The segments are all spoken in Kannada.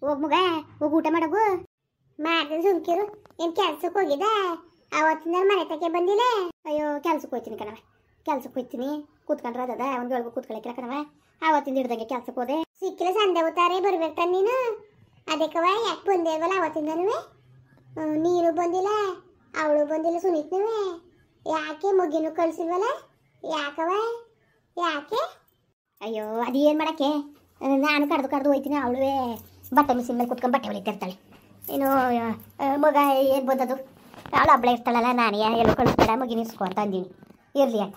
ಹೋಗ್ ಮಗ, ಹೋಗಿ ಊಟ ಮಾಡಗು. ಮಾಡಿದ್ರೆ ಸುಮ್ಕಿರು. ಏನು ಕೆಲ್ಸಕ್ಕೆ ಹೋಗಿದ್ದ? ಅವತ್ತಿಂದ ಮನೆ ತಕ್ಕೆ ಬಂದಿಲ್ಲ. ಅಯ್ಯೋ ಕೆಲ್ಸಕ್ಕೆ ಹೋಗ್ತೀನಿ ಕಣವ, ಕೆಲ್ಸಕ್ಕೆ ಹೋಗ್ತೀನಿ. ಕೂತ್ಕೊಂಡ್ರೆ ಅದ ಒಂದು ಒಳಗೆ ಕೂತ್ಕೊಳ್ಳಿಕ್ಕಿಲ್ಲ ಕಣವ. ಅವತ್ತಿಂದ ಹಿಡ್ದಂಗೆ ಕೆಲ್ಸಕ್ಕೆ ಹೋದೆ. ಸಿಕ್ಕಿಲ್ಲ ಸಂದೆ ಹೋಗ್ತಾರೆ ಬರ್ಬೇಕು ನೀನು. ಅದಕ್ಕವ ಯಾಕೆ ಬಂದೇ ಇಲ್ವಲ್ಲ ಅವತ್ತಿಂದನೂ? ನೀನು ಬಂದಿಲ್ಲ, ಅವಳು ಬಂದಿಲ್ಲ, ಸುನೀತ್ನೂ ಯಾಕೆ ಮುಗಿನೂ ಕಳ್ಸಿಲ್ವಲ್ಲ? ಯಾಕವ ಯಾಕೆ? ಅಯ್ಯೋ ಅದೇನು ಮಾಡಕ್ಕೆ, ನಾನು ಕಡ್ದು ಹೋಯ್ತೀನಿ. ಅವಳು ಬಟ್ಟೆ ಮಿಷಿನ್ ಮೇಲೆ ಕುತ್ಕೊಂಡು ಬಟ್ಟೆ ಹೊಲಿತಿರ್ತಾಳೆ. ಏನು ಮಗ ಏನು ಬಂದದು? ಅವಳು ಹಬ್ಬಳ ಇರ್ತಾಳಲ್ಲ, ನಾನೇ ಎಲ್ಲೂ ಕಳಿಸ್ಬೇಡ ಮಗಿನ ಇಸ್ಕೊ ಅಂತ ಅಂದೀನಿ. ಇರಲಿ ಅಂತ.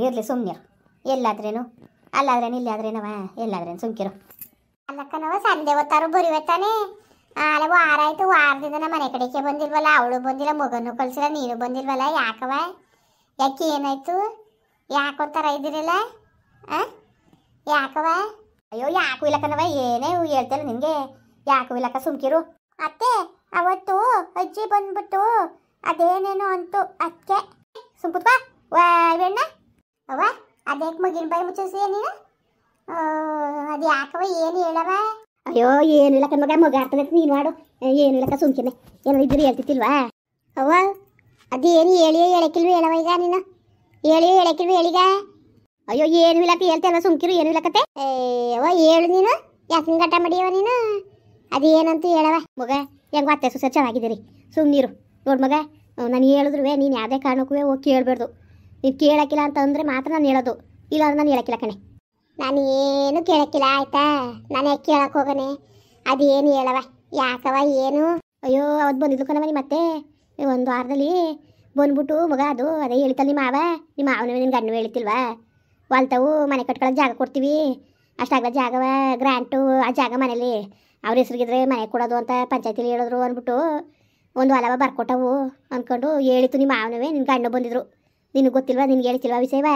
ಇರಲಿ ಸುಮ್ಮನಿರು. ಎಲ್ಲಾದ್ರೇನು ಅಲ್ಲಾದ್ರೇನು ಇಲ್ಲಾದ್ರೇನವ, ಎಲ್ಲಾದ್ರೇನು ಸುಮ್ಕಿರು. ಅಲ್ಲಕ್ಕನವ ಸಂದೆ ಹೊತ್ತಾರು ಬರುವತ್ತಾನೆ. ಅಲ್ಲ ವಾರ ಆಯ್ತು, ವಾರದಿಂದ ನಮ್ಮ ಮನೆ ಕಡೆಗೆ ಬಂದಿಲ್ವಲ್ಲ, ಅವಳು ಬಂದಿಲ್ಲ, ಮಗನೂ ಕಳ್ಸಿಲ್ಲ, ನೀನು ಬಂದಿಲ್ವಲ್ಲ. ಯಾಕವ? ಯಾಕೆ ಏನಾಯ್ತು? ಯಾಕೊಂಥರ ಇದ್ದೀರಲ್ಲ? ಯಾಕವ? ಅಯ್ಯೋ ಯಾಕೂ ಇಲ್ಲಕ್ಕನವ, ಏನೇ ಹೇಳ್ತಲ್ಲ ನಿನಗೆ. ಯಾಕೂ ಇಲ್ಲಕ್ಕ ಸುಮ್ಕಿರು. ಅತ್ತೆ ಅವತ್ತು ಅಜ್ಜಿ ಬಂದ್ಬಿಟ್ಟು ಅದೇನೇನೋ ಅಂತು ಅದಕ್ಕೆ ಸುಮ್ಕುತ್ವಾ ವೆಣ್ಣ. ಅವ ಅದೇಕ್ ಮಗಿನ ಬಾಯಿ ಮುಚ್ಚಿಸಿ ನೀನು? ಅದು ಯಾಕವ, ಏನು ಹೇಳವ? ಅಯ್ಯೋ ಏನು ಇಲ್ಲಕ್ಕ ಮಗ, ಮಗ ಅರ್ಥದ ನೀನು ಮಾಡು. ಏನು ಇಲ್ಲಕ್ಕ ಸುಮ್ಕಿನೆ, ಏನೋ ಇದ್ರಿ ಹೇಳ್ತಿತ್ತಿಲ್ವಾ? ಅವ್ವ ಅದೇನು ಹೇಳಕ್ಕಿಲ್ವ ಹೇಳವ ಈಗ ನೀನು? ಹೇಳಕ್ಕಿಲ್ವ ಹೇಳೀಗ? ಅಯ್ಯೋ ಏನು ಇಲ್ಲಕ್ಕ ಹೇಳ್ತೇಲ್ಲ ಸುಮ್ಕಿರು. ಏನು ಇಲ್ಲಕತ್ತೆ ಅವ್ವ ಹೇಳು ನೀನು. ಯಾಕೆ ಗಟ್ಟ ಮಾಡಿಯವ ನೀನು? ಅದೇನಂತೂ ಹೇಳವ ಮಗ. ಹೆಂಗೋ ಅತ್ತೆ ಸೊಸೆ ಚೆನ್ನಾಗಿದ್ದೀರಿ, ಸುಮ್ಮನಿರು. ನೋಡು ಮಗ, ನಾನು ಹೇಳಿದ್ರು ನೀನು ಯಾವುದೇ ಕಾರಣಕ್ಕೂ ಹೋಗಿ ಕೇಳಬಾರ್ದು. ನೀವು ಕೇಳಕ್ಕಿಲ್ಲ ಅಂತಂದರೆ ಮಾತ್ರ ನಾನು ಹೇಳೋದು, ಇಲ್ಲಾಂದ್ರೆ ನಾನು ಹೇಳಕ್ಕಿಲ್ಲ ಕಣೆ. ನಾನು ಏನು ಕೇಳಕ್ಕಿಲ್ಲ ಆಯ್ತಾ? ನಾನು ಯಾಕೆ ಕೇಳಕ್ಕೆ ಹೋಗನೆ? ಅದೇನು ಹೇಳವ, ಯಾಕವ ಏನು? ಅಯ್ಯೋ ಅವತ್ತು ಬಂದಿದ್ದು ಕಣವ ನಿಮ್ಮ ಮತ್ತೆ ಒಂದು ವಾರದಲ್ಲಿ ಬಂದ್ಬಿಟ್ಟು ಮಗ. ಅದೇ ಹೇಳ್ತಲ್ಲ ನಿಮ್ಮ ಮಾವನ ನಿನ್ನ ಗಂಡು ಹೇಳ್ತಿಲ್ವಾ? ಹೊಲ್ತವು ಮನೆ ಕಟ್ಕೊಳ್ಳೋಕೆ ಜಾಗ ಕೊಡ್ತೀವಿ, ಅಷ್ಟಾಗಲ ಜಾಗವ ಗ್ರ್ಯಾಂಟು, ಆ ಜಾಗ ಮನೇಲಿ ಅವ್ರ ಹೆಸ್ರಿಗಿದ್ರೆ ಮನೆ ಕೊಡೋದು ಅಂತ ಪಂಚಾಯತಿಲಿ ಹೇಳಿದ್ರು ಅಂದ್ಬಿಟ್ಟು ಒಂದು ಹೊಲವ ಬರ್ಕೊಟ್ಟವು ಅಂದ್ಕೊಂಡು ಹೇಳಿತು ನಿಮ್ಮ ಮಾವನವೇ. ನಿನ್ನ ಗಂಡು ಬಂದಿದ್ರು, ನಿನಗೆ ಗೊತ್ತಿಲ್ವಾ? ನಿನ್ಗೆ ಹೇಳ್ತಿಲ್ವಾ ವಿಷಯವ?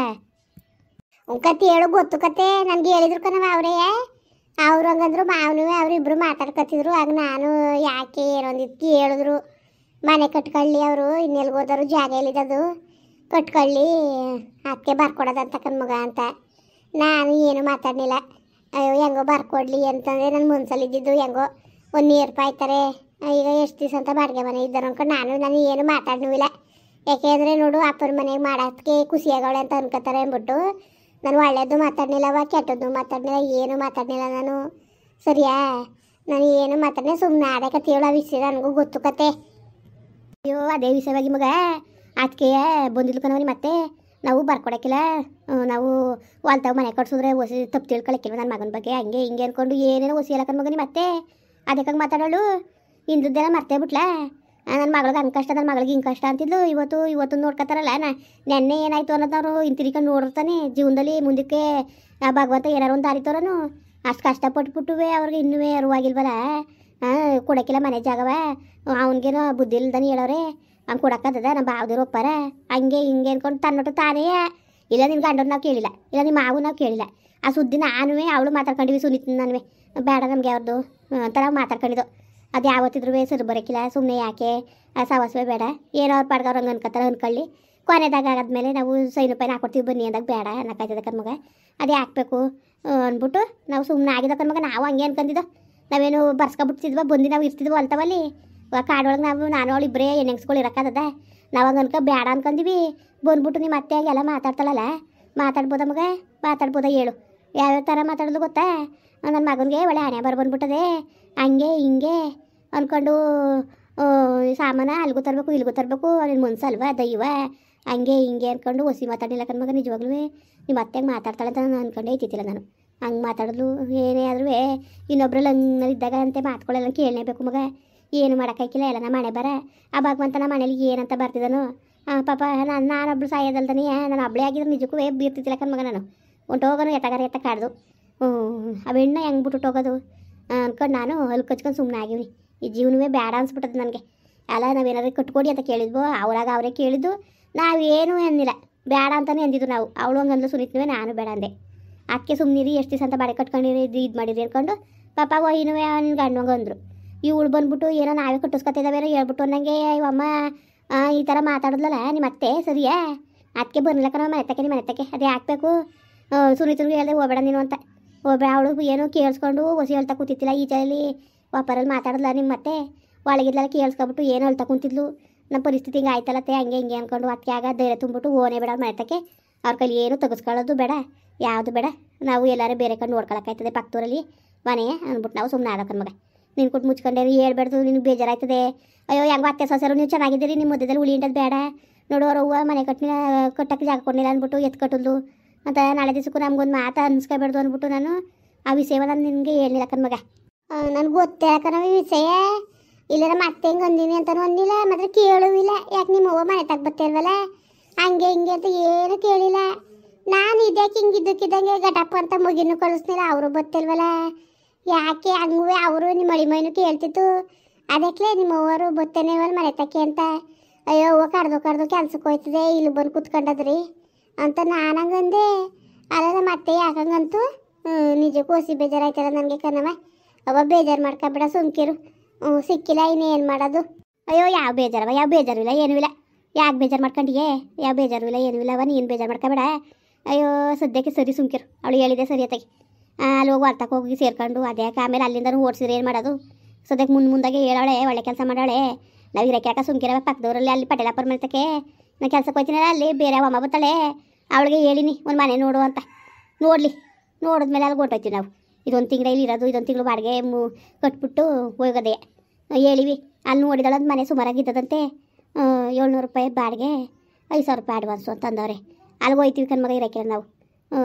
ಕತೆ ಹೇಳು, ಗೊತ್ತು ಕತೆ. ನನಗೆ ಹೇಳಿದ್ರು ಕಣವ ಅವರೇ. ಅವ್ರು ಹಂಗಂದ್ರು ಮಾವನವೇ, ಅವರಿಬ್ಬರು ಮಾತಾಡ್ಕೊತಿದ್ರು. ಆಗ ನಾನು ಯಾಕೆ ಏನೊಂದಿತ್ತು ಹೇಳಿದ್ರು, ಮನೆ ಕಟ್ಕೊಳ್ಳಿ ಅವರು, ಇನ್ನೆಲ್ಗೆ ಹೋದರು, ಜಾಗ ಎಲ್ಲಿದ್ದದು ಕಟ್ಕೊಳ್ಳಿ, ಅದಕ್ಕೆ ಬರ್ಕೊಡೋದಂತ ಕಣ್ಮಗ ಅಂತ. ನಾನು ಏನು ಮಾತಾಡಲಿಲ್ಲ. ಅಯ್ಯೋ ಹೆಂಗೋ ಬರ್ಕೊಡ್ಲಿ ಅಂತಂದರೆ ನನ್ನ ಮುನ್ಸಲ್ಲಿದ್ದಿದ್ದು ಹೆಂಗೋ ಒಂದು ರೂಪಾಯಿ ಆಯ್ತಾರೆ. ಈಗ ಎಷ್ಟು ದಿವಸ ಅಂತ ಬಾಡಿಗೆ ಮನೆ ಇದ್ದರು ಅಂದ್ಕೊಂಡು ನಾನು ಏನು ಮಾತಾಡನೂ ಇಲ್ಲ. ಯಾಕೆಂದರೆ ನೋಡು ಅಪ್ಪನ ಮನೆಗೆ ಮಾಡೋದಕ್ಕೆ ಖುಷಿಯಾಗವಳೆ ಅಂತ ಅನ್ಕೋತಾರೆ ಅಂದ್ಬಿಟ್ಟು ನಾನು ಒಳ್ಳೇದು ಮಾತಾಡಲಿಲ್ಲವ, ಕೆಟ್ಟದ್ದು ಮಾತಾಡಲಿಲ್ಲ, ಏನು ಮಾತಾಡಲಿಲ್ಲ ನಾನು. ಸರಿಯಾ? ನಾನು ಏನು ಮಾತಾಡಲಿಲ್ಲ, ಸುಮ್ಮನೆ ಆದ ಕತೆ ಹೇಳೋ ವಿಷಯ ನನಗೂ ಗೊತ್ತು ಕತೆ. ಅಯ್ಯೋ ಅದೇ ವಿಷಯವಾಗಿ ಮಗ ಅದಕ್ಕೆ ಬಂದಿಲ್ಲ ಕಣವನಿ. ಮತ್ತೆ ನಾವು ಬರ್ಕೊಡಕ್ಕಿಲ್ಲ, ನಾವು ಹೊಲ್ತಾವ ಮನೆ ಕಟ್ಸಿದ್ರೆ ಹೊಸಿ ತಪ್ಪು ತಿಳ್ಕೊಳಕ್ಕಿಲ್ವ ನನ್ನ ಮಗನ ಬಗ್ಗೆ, ಹಂಗೆ ಹಿಂಗೆ ಅಂದ್ಕೊಂಡು ಏನೇನೋ ಹೊಸಿ ಎಲ್ಲ ಕಣ್ಮಗನಿ. ಮತ್ತೆ ಅದಕ್ಕಾಗಿ ಮಾತಾಡೋಳು ಇಂದದ್ದೆಲ್ಲ ಮರ್ತೇ ಬಿಟ್ಲಾ? ನನ್ನ ಮಗಳಿಗೆ ಹಂಗೆ ಕಷ್ಟ, ನನ್ನ ಮಗಳಿಗೆ ಹಿಂಗೆ ಕಷ್ಟ ಅಂತಿದ್ಲು. ಇವತ್ತು ನೋಡ್ಕೊತಾರಲ್ಲ. ನೆನ್ನೆ ಏನಾಯ್ತು ಅನ್ನೋದವ್ರು ಇಂತಿರಿಕೊಂಡು ನೋಡಿರ್ತಾನೆ ಜೀವನದಲ್ಲಿ. ಮುಂದಕ್ಕೆ ಭಗವಂತ ಏನಾರು ಒಂದು ದಾರಿ ತೋರನು. ಅಷ್ಟು ಕಷ್ಟಪಟ್ಬಿಟ್ಟುವೆ ಅವ್ರಿಗೆ ಇನ್ನೂ ಅರಿವಾಗಿಲ್ವಲ್ಲ. ಕೊಡಕ್ಕಿಲ್ಲ ಮನೆ ಜಾಗವ, ಅವನಿಗೇನೋ ಬುದ್ಧಿ ಇಲ್ದಾನೆ ಹೇಳೋರೆ. ಹಂಗೆ ಕೊಡಕ್ಕದ ನಮ್ಮ ಬಾವ್ದಿರು ಒಪ್ಪಾರ ಹಂಗೆ ಹಿಂಗೆ ಅಂದ್ಕೊಂಡು ತನ್ನೊಟ್ಟು ತಾನೇ. ಇಲ್ಲ ನಿನ್ನ ಗಂಡನ ನಾವು ಕೇಳಿಲ್ಲ, ಇಲ್ಲ ನಿಮ್ಮ ಮಾವು ನಾವು ಕೇಳಿಲ್ಲ. ಆ ಸುದ್ದಿ ನಾನು ಅವಳು ಮಾತಾಡ್ಕೊಂಡಿವಿ, ಸುನೀತ್ ನಾನು ಬೇಡ ನಮಗೆ ಅವ್ರದ್ದು ಅಂತ ನಾವು ಮಾತಾಡ್ಕೊಂಡಿದ್ದು. ಅದು ಯಾವತ್ತಿದ್ರು ಸರಿ ಬರೋಕ್ಕಿಲ್ಲ. ಸುಮ್ಮನೆ ಯಾಕೆ ಆ ಸವಾಸವೇ ಬೇಡ, ಏನೋ ಅವ್ರು ಪಾಡ್ದವ್ರು ಹಂಗೆ ಅನ್ಕೋತಾರೆ ಅನ್ಕೊಳ್ಳಿ. ಕೊನೆದಾಗ ಆದ್ಮೇಲೆ ನಾವು ಸೈನು ಪೈನ ಹಾಕೊಡ್ತೀವಿ ಬನ್ನಿ ಅಂದಾಗ ಬೇಡ ಅನ್ನಕ್ಕಾಯ್ತದ ಕಣ್ಮಗ. ಅದೇ ಹಾಕ್ಬೇಕು ಅಂದ್ಬಿಟ್ಟು ನಾವು ಸುಮ್ಮನೆ ಆಗಿದ್ದ ಕಣ್ಮಗ. ನಾವು ಹಂಗೆ ಅನ್ಕೊಂಡಿದ್ದೋ, ನಾವೇನು ಬರ್ಸ್ಕೊಬಿಡ್ತಿದ್ವ ಬಂದು ನಾವು ಇರ್ತಿದ್ವು ಅಲ್ತವಲ್ಲಿ ಕಾಡೊಳಗೆ. ನಾನು ಅವಳು ಇಬ್ಬರೇ ಹೆಂಗಸ್ಗಳು ಇರೋಕ್ಕದ. ನಾವು ಹಂಗೆ ಅನ್ಕೊ ಬೇಡ ಅನ್ಕೊಂಡಿವಿ. ಬಂದ್ಬಿಟ್ಟು ನಿಮ್ಮ ಅತ್ತೆ ಎಲ್ಲ ಮಾತಾಡ್ತಾಳಲ್ಲ, ಮಾತಾಡ್ಬೋದ ಮಗ? ಮಾತಾಡ್ಬೋದ ಹೇಳು? ಯಾವ್ಯಾವ ಥರ ಮಾತಾಡೋದು ಗೊತ್ತಾ? ನನ್ನ ಮಗನಿಗೆ ಒಳ್ಳೆ ಹಣೆ ಬಂದ್ಬಿಟ್ಟದೆ, ಹಂಗೆ ಹಿಂಗೆ ಅಂದ್ಕೊಂಡು ಸಾಮಾನು ಅಲ್ಲಿಗೂ ತರಬೇಕು ಇಲ್ಲಿಗೂ ತರಬೇಕು, ನಿನ್ನ ಮನ್ಸಲ್ವಾ ದೈವ, ಹಂಗೆ ಹಿಂಗೆ ಅಂದ್ಕೊಂಡು ಹೊಸಿ ಮಾತಾಡಲಿಲ್ಲ ಕಣ್ಮಗ. ನಿಜವಾಗ್ಲೂ ನಿಮ್ಮ ಅತ್ತೆಗೆ ಮಾತಾಡ್ತಾಳೆ ಅಂತ ನಾನು ಅಂದ್ಕೊಂಡೇ ಇದ್ದಿತ್ತಿಲ್ಲ. ನಾನು ಹಂಗೆ ಮಾತಾಡೋದು ಏನೇ ಆದ್ರೂ ಇನ್ನೊಬ್ರಲ್ಲಿ ಹಂಗಿದ್ದಾಗ ಅಂತೆ ಮಾತ್ಕೊಳ್ಳೆಲ್ಲ ಕೇಳಲೇಬೇಕು ಮಗ. ಏನು ಮಾಡೋಕ್ಕಾಯ್ಕಿಲ್ಲ, ಎಲ್ಲ ನಮ್ಮ ಮನೆ ಬರ. ಆ ಭಗವಂತ ನಮ್ಮ ಮನೇಲಿ ಏನಂತ ಬರ್ತಿದ್ದಾನೋ ಪಾಪ. ನಾನೊಬ್ಳು ಸಾಯೋದಲ್ದಾನೆ, ನಾನು ಒಬ್ಬಳೇ ಆಗಿದ್ರೆ ನಿಜಕ್ಕೂ ಬೀರ್ತಿದ್ದಿಲ್ಲ ಕಣ್ಮಗ. ನಾನು ಹೊಂಟೋಗೋನು ಎತ್ತಗಾರ ಎತ್ತ ಕಾಡ್ದು ಆ ಹೆಣ್ಣ ಹೆಂಗೆ ಬಿಟ್ಟು ಹೋಗೋದು ಅಂದ್ಕೊಂಡು ನಾನು ಅಲ್ಲಿ ಕಚ್ಕೊಂಡು ಸುಮ್ಮನೆ ಆಗಿವ್ನಿ. ಈ ಜೀವನವೇ ಬೇಡ ಅನ್ಸ್ಬಿಟ್ಟದು ನನಗೆ. ಅಲ್ಲ ನಾವೇನಾದ್ರು ಕಟ್ಕೊಡಿ ಅಂತ ಕೇಳಿದ್ವು, ಅವರಾಗ ಅವರೇ ಕೇಳಿದ್ದು, ನಾವೇನೂ ಅಂದಿಲ್ಲ, ಬೇಡ ಅಂತಲೇ ಅಂದಿದ್ದು ನಾವು. ಅವಳು ಹಂಗಂದ್ಲು ಸುನೀತ್ನುವೆ, ನಾನು ಬೇಡ ಅಂದೆ. ಅದಕ್ಕೆ ಸುಮ್ಮನಿರಿ, ಎಷ್ಟು ದಿವಸ ಅಂತ ಬಾಡಿ ಕಟ್ಕೊಂಡಿರಿ, ಇದು ಮಾಡಿರಿ ಅಂದ್ಕೊಂಡು ಪಾಪ ಒಯ್ನುವೆ ನಿನ್ನ ಗಂಡಂಗೆ ಅಂದರು. ಇವಳು ಬಂದ್ಬಿಟ್ಟು ಏನೋ ನಾವೇ ಕಟ್ಟಿಸ್ಕೊತಿದ್ದಾವೇನೋ ಹೇಳ್ಬಿಟ್ಟು ನನಗೆ ಇವಮ್ಮ ಈ ಥರ ಮಾತಾಡಿದ್ಲಲ್ಲ ನಿಮ್ಮ ಅತ್ತೆ. ಸರಿಯಾ? ಅದಕ್ಕೆ ಬರಲಿಲ್ಲ ಕಣ ಮನೆ ತಕ್ಕೆ, ನಿಮ್ಮ ಮನೆ ತಕ್ಕೆ ಅದೇ ಹಾಕ್ಬೇಕು. ಸುನೀತನಿಗೆ ಹೇಳಿದೆ ಹೋಗಬೇಡ ನೀನು ಅಂತ. ಹೋಗ್ಬೇಡ. ಅವಳು ಏನೋ ಕೇಳಿಸ್ಕೊಂಡು ಹೊಸಿ ಹೇಳ್ತಾ ಕೂತಿತ್ತಿಲ್ಲ. ಈಚೆಯಲ್ಲಿ ವಾಪರಲ್ಲಿ ಮಾತಾಡಲ್ಲ ನಿಮ್ಮ ಮತ್ತೆ ಒಳಗಿದ್ಲೆಲ್ಲ ಕೇಳಿಸ್ಕೊಬಿಟ್ಟು ಏನು ಅಳ್ತಾ ಕುಂತಿದ್ಲು. ನಮ್ಮ ಪರಿಸ್ಥಿತಿ ಹಿಂಗೆ ಆಯ್ತಲ್ಲತ್ತೆ ಹಂಗೆ ಹಿಂಗೆ ಅಂದ್ಕೊಂಡು ಅದಕ್ಕೆ ಆಗ ಧೈರ್ಯ ತುಂಬಿಟ್ಟು ಓನೇ ಬೇಡ ಮನೆತಕ್ಕೆ ಅವ್ರ ಕೈಲಿ ಏನು ತೆಗೆಸ್ಕೊಳ್ಳೋದು ಬೇಡ, ಯಾವುದು ಬೇಡ, ನಾವು ಎಲ್ಲರೂ ಬೇರೆ ಕಡೆ ನೋಡ್ಕೊಳಕ್ಕಾಯ್ತದೆ ಪಕ್ಕದೂರಲ್ಲಿ ಮನೆ ಅಂದ್ಬಿಟ್ಟು ನಾವು ಸುಮ್ಮನೆ ಆದಕ್ಕನ ಮಗ. ನೀನು ಕೊಟ್ಟು ಮುಚ್ಕೊಂಡೇನು ಹೇಳ್ಬೇಡ್ದು, ನಿನಗೆ ಬೇಜಾರಾಯ್ತದೆ. ಅಯ್ಯೋ ಹೆಂಗೋ ಅತ್ತೆ ಸೊಸೆರು ನೀವು ಚೆನ್ನಾಗಿದ್ದೀರಿ, ನಿಮ್ಮ ಮಧ್ಯದಲ್ಲಿ ಉಳಿ ಇಂಟದು ಬೇಡ ನೋಡು, ಅವ್ರ ಹೂವು ಮನೆ ಕಟ್ಟಕ್ಕೆ ಜಾಗ ಕೊಡಲಿಲ್ಲ ಅಂದ್ಬಿಟ್ಟು ಎತ್ತು ಕಟ್ಟಲ್ದು ಅಂತ ನಾಳೆ ದಿವಸಕ್ಕೂ ನಮ್ಗೊಂದು ಮಾತು ಅನ್ಸ್ಕೊಬೇಡ್ದು ಅಂದ್ಬಿಟ್ಟು ನಾನು ಆ ವಿಷಯವ ನಾನು ನಿನಗೆ ಹೇಳಿಲ್ಲ ಕನ್ ಮಗ. ನನಗೆ ಗೊತ್ತೇ ಕಣವ ಈ ವಿಷಯ, ಇಲ್ಲರ ಮತ್ತೆ ಹೆಂಗೆ ಅಂದಿನಿ ಅಂತಲೂ ಅಂದಿಲ್ಲ, ಮಾತ್ರ ಕೇಳುವಿಲ್ಲ. ಯಾಕೆ ನಿಮ್ಮ ಅವ್ವ ಮನೆ ತಗ ಬರ್ತಿಲ್ವಲ್ಲ ಹಂಗೆ ಹಿಂಗೆ ಅಂತ ಏನು ಕೇಳಿಲ್ಲ. ನಾನು ಇದ್ಯಾಕೆ ಹಿಂಗಿದ್ದಕ್ಕಿದ್ದಂಗೆ ಗಟಪ್ಪ ಅಂತ ಮುಗಿನೂ ಕಳಿಸ್ನಿಲ್ಲ, ಅವರು ಬರ್ತಿಲ್ವಲ್ಲ ಯಾಕೆ ಹಂಗೂ ಅವರು ನಿಮ್ಮ ಮೈನೂ ಕೇಳ್ತಿತ್ತು. ಅದಕ್ಕೆ ನಿಮ್ಮ ಅವ್ವರು ಬತ್ತೇನೇವಲ್ಲ ಮನೆ ತಕ್ಕೆ ಅಂತ. ಅಯ್ಯೋ ಅವ್ವ ಕಡ್ದು ಕೆಲ್ಸಕ್ಕೆ ಹೋಯ್ತದೆ ಇಲ್ಲಿ ಬಂದು ಕೂತ್ಕೊಂಡದ್ರಿ ಅಂತ ನಾನು ಹಂಗಂದೆ. ಅಲ್ಲ ಮತ್ತೆ ಯಾಕಂಗಂತೂ ನಿಜಕ್ಕೂ ಹೊಸಿ ಬೇಜಾರಾಯ್ತಲ್ಲ ನನಗೆ ಕಣವ. ಅವ ಬೇಜಾರು ಮಾಡ್ಕೊಬೇಡ ಸುಮ್ಕಿರು, ಸಿಕ್ಕಿಲ್ಲ ಇನ್ನೇನು ಮಾಡೋದು. ಅಯ್ಯೋ ಯಾವ ಬೇಜಾರವ, ಯಾವ ಬೇಜಾರು ಇಲ್ಲ ಏನೂ ಇಲ್ಲ. ಯಾಕೆ ಬೇಜಾರು ಮಾಡ್ಕೊಂಡಿಯೇ, ಯಾವ ಬೇಜಾರು ಇಲ್ಲ ಏನೂ ಇಲ್ಲವ, ನೀನು ಬೇಜಾರು ಮಾಡ್ಕೊಬೇಡ. ಅಯ್ಯೋ ಸದ್ಯಕ್ಕೆ ಸರಿ ಸುಮ್ಕಿರು, ಅವಳು ಹೇಳಿದೆ ಸರಿ ಅತ್ತಾಗಿ ಅಲ್ಲಿ ಹೋಗಿ ಹೊರ್ತಕ್ಕೆ ಹೋಗಿ ಸೇರ್ಕೊಂಡು ಅದ್ಯಾಕೆ ಆಮೇಲೆ ಅಲ್ಲಿಂದ ಓಡಿಸಿದ್ರೆ ಏನು ಮಾಡೋದು. ಸದ್ಯಕ್ಕೆ ಮುಂದಾಗೆ ಹೇಳೋಳೆ ಒಳ್ಳೆ ಕೆಲಸ ಮಾಡೋಳೆ. ನಾವು ಇರೋಕೆ ಯಾಕೆ ಸುಮ್ಕಿರವ ಪಕ್ಕದವರಲ್ಲಿ ಅಲ್ಲಿ ಪಟೇಲಪ್ಪರ ಮನೆತಕ್ಕೆ ನಾನು ಕೆಲ್ಸಕ್ಕೆ ಹೋಗ್ತೀನಲ್ಲ ಅಲ್ಲಿ ಬೇರೆ ಅಮ್ಮ ಬರ್ತಾಳೆ, ಅವಳಿಗೆ ಹೇಳಿನಿ ಒಂದು ಮನೆ ನೋಡು ಅಂತ. ನೋಡಲಿ, ನೋಡಿದ್ಮೇಲೆ ಅಲ್ಲಿ ಹೊರ್ಟೋಯ್ತೀವಿ ನಾವು. ಇದೊಂದು ತಿಂಗಳು ಇಲ್ಲಿ ಇರೋದು, ಇದೊಂದು ತಿಂಗಳು ಬಾಡಿಗೆ ಕಟ್ಬಿಟ್ಟು ಹೋಗೋದೆ ಹೇಳಿವಿ. ಅಲ್ಲಿ ನೋಡಿದಳದು ಮನೆ ಸುಮಾರಾಗಿದ್ದದಂತೆ, 700 ರೂಪಾಯಿ ಬಾಡಿಗೆ, 5,000 ರೂಪಾಯಿ ಅಡ್ವಾನ್ಸು ಅಂತ ಅಂದವ್ರೆ. ಅಲ್ಲಿಗೆ ಹೋಯ್ತೀವಿ ಕಣ್ಮಗ ಇರೋಕೆ ನಾವು.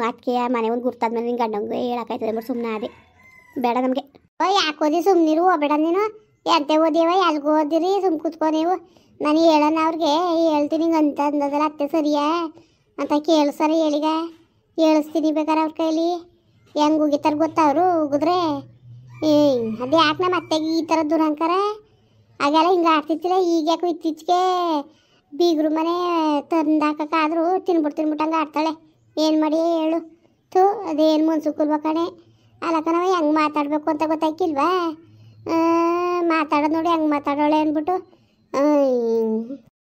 ಅದಕ್ಕೆ ಆ ಮನೆ ಒಂದು ಗುರ್ತಾದ್ಮೇಲೆ ನಿಂಗೆ ಗಂಡಂಗೆ ಹೇಳೋಕ್ಕಾಯ್ತದೆ ಅಂದ್ಬಿಟ್ಟು ಸುಮ್ಮನೆ ಅದೇ ಬೇಡ ನಮಗೆ. ಯಾಕೆ ಓದಿ ಸುಮ್ಮನಿರು, ಹೋಗ್ಬೇಡ ನೀನು. ಎಂತ ಓದಿಯವ ಎಲ್ಗೆ ಓದಿರಿ, ಸುಮ್ಮ ಕೂತ್ಕೊ ನೀವು. ನಾನು ಹೇಳೋಣ ಅವ್ರಿಗೆ, ಹೇಳ್ತೀನಿ ಹಿಂಗೆ ಅಂತ ಅಂದದಲ್ಲ ಅತ್ತೆ ಸರಿಯಾ ಅಂತ ಕೇಳಿಸ್ತಾರೆ ಹೇಳಿಗ ಹೇಳಿಸ್ತೀನಿ ಬೇಕಾರೆ ಅವ್ರ ಕೈಲಿ. ಹೆಂಗೆ ಉಗಿತಾರೆ ಗೊತ್ತವರು ಉಗಿದ್ರೆ ಅದು ಯಾಕೆ ನಮ್ಮ ಅತ್ತೆಗೆ ಈ ಥರ ದುರಂಕಾರ ಆಗೆಲ್ಲ ಹಿಂಗೆ ಆಡ್ತಿತ್ತಿಲ್ಲ. ಈಗ ಯಾಕೆ ಇತ್ತೀಚೆಗೆ ಬೀಗರು ಮನೆ ತಂದಾಕಾದ್ರೂ ತಿನ್ಬಿಟ್ಟು ಹಂಗೆ ಆಡ್ತಾಳೆ. ಏನು ಮಾಡಿ ಹೇಳು ಥೂ, ಅದೇನು ಮನ್ಸುಕಲ್ವ ಕಣೆ. ಅಲ್ಲಕ್ಕ ನಾವು ಹೆಂಗೆ ಮಾತಾಡಬೇಕು ಅಂತ ಗೊತ್ತಾಯ್ಕಿಲ್ವಾ, ಮಾತಾಡೋದು ನೋಡಿ ಹೆಂಗೆ ಮಾತಾಡೋಳೆ ಅಂದ್ಬಿಟ್ಟು.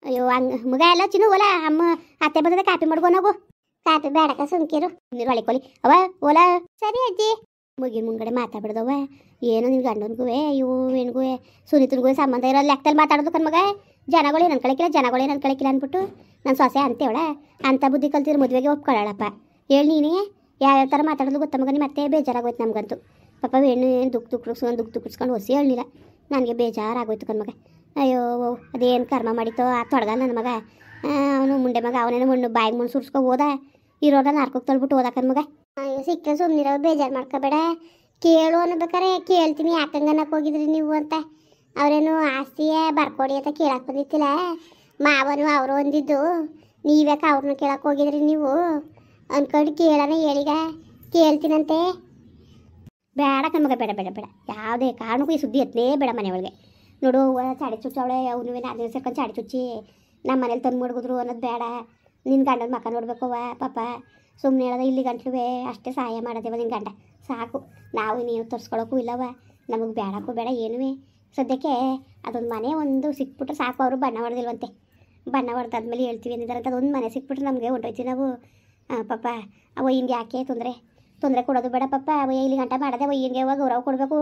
ಅಯ್ಯೋ ಹಂಗೆ ಮಗ ಎಲ್ಲ ಚಿನ್ನು ಓಲಾ ಅಮ್ಮ ಅತ್ತೆ ಬಂದದ ಕಾಪಿ ಮಾಡ್ಕೊನೋಗು. ಕಾಪಿ ಬೇಡಕ್ಕ ಸುಮ್ಕಿರು, ನೀರು ಹೊಳಿಕೊಲಿ ಅವ ಓಲಾ. ಸರಿ ಅಜ್ಜಿ. ಮುಗಿನ ಮುಂದ್ಗಡೆ ಮಾತಾಡ್ಬಿಡ್ದವ. ಏನೋ ನಿನ್ನ ಗಂಡನಿಗೂ ಇವು ಹೆಣ್ಗೂ ಸುನೀತನಿಗೂ ಸಂಬಂಧ ಇರೋ ಲೆಕ್ಕದಲ್ಲಿ ಮಾತಾಡೋದು ಕಣ್ಮಗ. ಜನಗಳೇನು ಅನ್ಕೊಳಕಿಲ್ಲ ಅಂದ್ಬಿಟ್ಟು ನನ್ನ ಸೊಸೆ ಅಂತೇವಳ ಅಂತ ಬುದ್ಧಿ ಕಲ್ತಿದ್ರೆ ಮದುವೆಗೆ ಒಪ್ಕೊಳ್ಳಳಪ್ಪ. ಹೇಳಿ ನೀನೇ ಯಾವ್ಯಾವ ಥರ ಮಾತಾಡೋದು ಗೊತ್ತ ಮಗ. ನಿಮ್ಮ ಮತ್ತೆ ಬೇಜಾರಾಗೋಯ್ತು ನಮಗಂತೂ. ಪಾಪ ಹೆಣ್ಣು ಏನು ದುಃಖಿಸ್ಕೊಂಡು ಹೊಸಿ ಹೇಳಿಲ್ಲ. ನನಗೆ ಬೇಜಾರಾಗೋಯ್ತು ಕಣ್ಮಗ. ಅಯ್ಯೋ ಅದೇನು ಕರ್ಮ ಮಾಡಿತೋ ಆ ತೊಡಗ ನನ್ನ ಮಗ. ಅವನು ಮುಂಡೆ ಮಗ ಅವನೇನು ಮಣ್ಣು ಬಾಯಿಗೆ ಮಣ್ಣು ಸುರ್ಸ್ಕೊ ಹೋದ, ಇರೋರ ನಾರ್ಕೋಗಿ ತೊಳ್ಬಿಟ್ಟು ಹೋದ ಕಣ್ಮಗ. ಅಯ್ಯೋ ಸಿಕ್ಕ ಸುಮ್ಮನಿರೋ, ಬೇಜಾರು ಮಾಡ್ಕೋಬೇಡ. ಕೇಳು ಅನ್ಬೇಕಾರೆ ಕೇಳ್ತೀನಿ ಯಾಕಂಗನಕ್ಕೆ ಹೋಗಿದ್ರಿ ನೀವು ಅಂತ. ಅವರೇನು ಆಸ್ತಿಯೇ ಬರ್ಕೊಡಿ ಅಂತ ಕೇಳಕ್ಕೆ ಬಂದಿತ್ತಿಲ್ಲ. ಮಾವನು ಅವರು ಅಂದಿದ್ದು, ನೀವ್ಯಾಕೆ ಅವ್ರನ್ನ ಕೇಳಕ್ಕೆ ಹೋಗಿದ್ರಿ ನೀವು ಅಂದ್ಕೊಂಡು ಕೇಳೋಣ ಹೇಳಿಗ ಕೇಳ್ತೀನಂತೆ. ಬೇಡ ಕಣ್ಮಗ, ಬೇಡ ಬೇಡ ಬೇಡ, ಯಾವುದೇ ಕಾರಣಕ್ಕೂ ಈ ಸುದ್ದಿ ಎತ್ತಲೇ ಬೇಡ ಮನೆ ಒಳಗೆ. ನೋಡು ಚಾಡಿ ಚುಚ್ಚಿ ಅವಳೆ ಅವನು ಅದೇ ಸೇರ್ಕೊಂಡು ಚಾಡಿ ಚುಚ್ಚಿ ನಮ್ಮ ಮನೇಲಿ ತಂದು ಮಡಗಿದ್ರು ಅನ್ನೋದು ಬೇಡ. ನಿನ್ನ ಗಂಡನ ಮಕ್ಕ ನೋಡ್ಬೇಕವ್ವ ಪಾಪ. ಸುಮ್ಮನೆ ಹೇಳೋದ ಇಲ್ಲಿ ಗಂಟ್ಲುವೆ ಅಷ್ಟೇ ಸಹಾಯ ಮಾಡೋದೇವ ನಿನ್ನ ಗಂಡ ಸಾಕು. ನಾವು ನೀವು ತರ್ಸ್ಕೊಳಕ್ಕೂ ಇಲ್ಲವ, ನಮಗೆ ಬೇಡಕ್ಕೂ ಬೇಡ ಏನುವೆ. ಸದ್ಯಕ್ಕೆ ಅದೊಂದು ಮನೆ ಒಂದು ಸಿಕ್ಬಿಟ್ರೆ ಸಾಕು. ಅವರು ಬಣ್ಣ ಹೊಡೆದಿಲ್ವಂತೆ, ಬಣ್ಣ ಹೊಡೆದಾದ್ಮೇಲೆ ಹೇಳ್ತೀವಿ ಅಂದಿದ್ದಾರೆ ಅಂತ. ಅದೊಂದು ಮನೆ ಸಿಕ್ಬಿಟ್ರೆ ನಮಗೆ ಹೊಂಟೋಯ್ತೀವಿ ನಾವು. ಪಾಪ ಅವ ಹಿಂಗೆ ಯಾಕೆ ತೊಂದರೆ ಕೊಡೋದು ಬೇಡ ಪಾಪ. ಅವ ಇಲ್ಲಿ ಗಂಟ ಮಾಡದೆ ಹಿಂಗೆ ಅವ ಗೌರವ ಕೊಡಬೇಕು.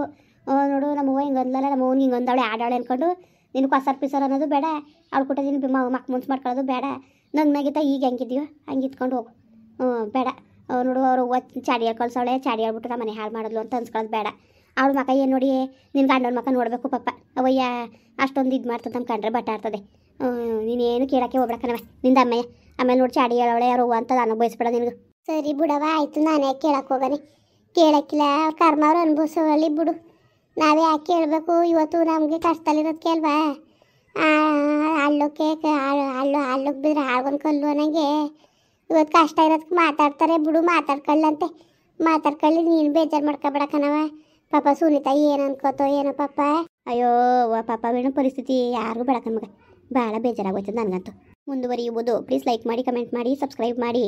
ನೋಡು ನಮ್ಮವ್ವ ಹಿಂಗೆ ಅಂದ್ಲಲ್ಲ, ನಮ್ಮವ್ವನ ಹಿಂಗೆ ಅಂದವಳೆ ಆಡಾಳೆ ಅಂದ್ಕೊಂಡು ನೀನು ಕಸರ್ ಪಿಸರ್ ಅನ್ನೋದು ಬೇಡ. ಅವ್ಳು ಕೊಟ್ಟ ನೀನು ಮಕ್ಕ ಮುನ್ಸು ಮಾಡ್ಕೊಳ್ಳೋದು ಬೇಡ. ನಗ್ನಾಗಿತ್ತ ಈಗ ಹೆಂಗಿದ್ದೀವೋ ಹಂಗೆ ಇತ್ಕೊಂಡು ಹೋಗು. ಬೇಡ ನೋಡು ಅವ್ರು ಚಾಡಿ ಕಳ್ಸವಳೆ, ಚಾಡಿ ಹೇಳ್ಬಿಟ್ಟು ನಮ್ಮ ಮನೆ ಹಾಳು ಮಾಡೋದು ಅಂತ ಅನ್ಸ್ಕೊಳ್ಳೋದು ಬೇಡ. ಅವಳ ಮಕ್ಕ ಏನು ನೋಡಿ ನಿನ್ನ ಗಂಡನ ಮಕ್ಕ ನೋಡಬೇಕು ಪಾಪ. ಅವಯ್ಯ ಅಷ್ಟೊಂದು ಇದು ಮಾಡ್ತದೆ ನಮ್ಮ ಕಂಡ್ರೆ ಬಟ್ಟ ಆಡ್ತದೆ. ನೀನೇನು ಕೇಳೋಕ್ಕೆ ಹೋಗ್ಬೇಕನವ ನಿಂದ ಅಮ್ಮಯ್ಯ. ಆಮೇಲೆ ನೋಡಿ ಚಾಡಿ ಹೇಳವಳೆ ಯಾರು ಅಂತ ನಾನು ಬಯಸ್ಬೇಡ ನಿನಗೆ. ಸರಿ ಬಿಡವ ಆಯಿತು, ನಾನೇ ಕೇಳಕ್ಕೆ ಹೋಗೋನೆ. ಕೇಳಕ್ಕಿಲ್ಲ ಅವ್ರ ಕರ್ಮ ಅವ್ರು ಅನುಭವಿಸೋಳಿ ಬಿಡು. ನಾವೇ ಯಾಕೆ ಕೇಳಬೇಕು. ಇವತ್ತು ನಮಗೆ ಕಷ್ಟದಲ್ಲಿರೋದಕ್ಕೆ ಅಲ್ವಾ. ಹಳ್ಳಕ್ಕೆ ಬಿದ್ದರೆ ಹಾಳ್ಗೊಂದು ಕಲ್ಲು ಅನ್ನಂಗೆ ಇವತ್ತು ಕಷ್ಟ ಇರೋದಕ್ಕೆ ಮಾತಾಡ್ತಾರೆ ಬಿಡು. ಮಾತಾಡ್ಕೊಳ್ಳಂತೆ ಮಾತಾಡ್ಕೊಳ್ಳಿ, ನೀನು ಬೇಜಾರು ಮಾಡ್ಕೊಬೇಡ ಕಣವ. ಪಾಪ ಸುನೀತಾ ಏನು ಅನ್ಕೋತೋ ಏನೋ ಪಾಪ. ಅಯ್ಯೋ ಪಾಪ ಬೇಡ ಪರಿಸ್ಥಿತಿ ಯಾರಿಗೂ ಬೇಡ ಕಣ್ಮಗ. ಭಾಳ ಬೇಜಾರಾಗೋಯ್ತದೆ ನನಗಂತೂ. ಮುಂದುವರಿಯುವುದು. ಪ್ಲೀಸ್ ಲೈಕ್ ಮಾಡಿ, ಕಮೆಂಟ್ ಮಾಡಿ, ಸಬ್ಸ್ಕ್ರೈಬ್ ಮಾಡಿ.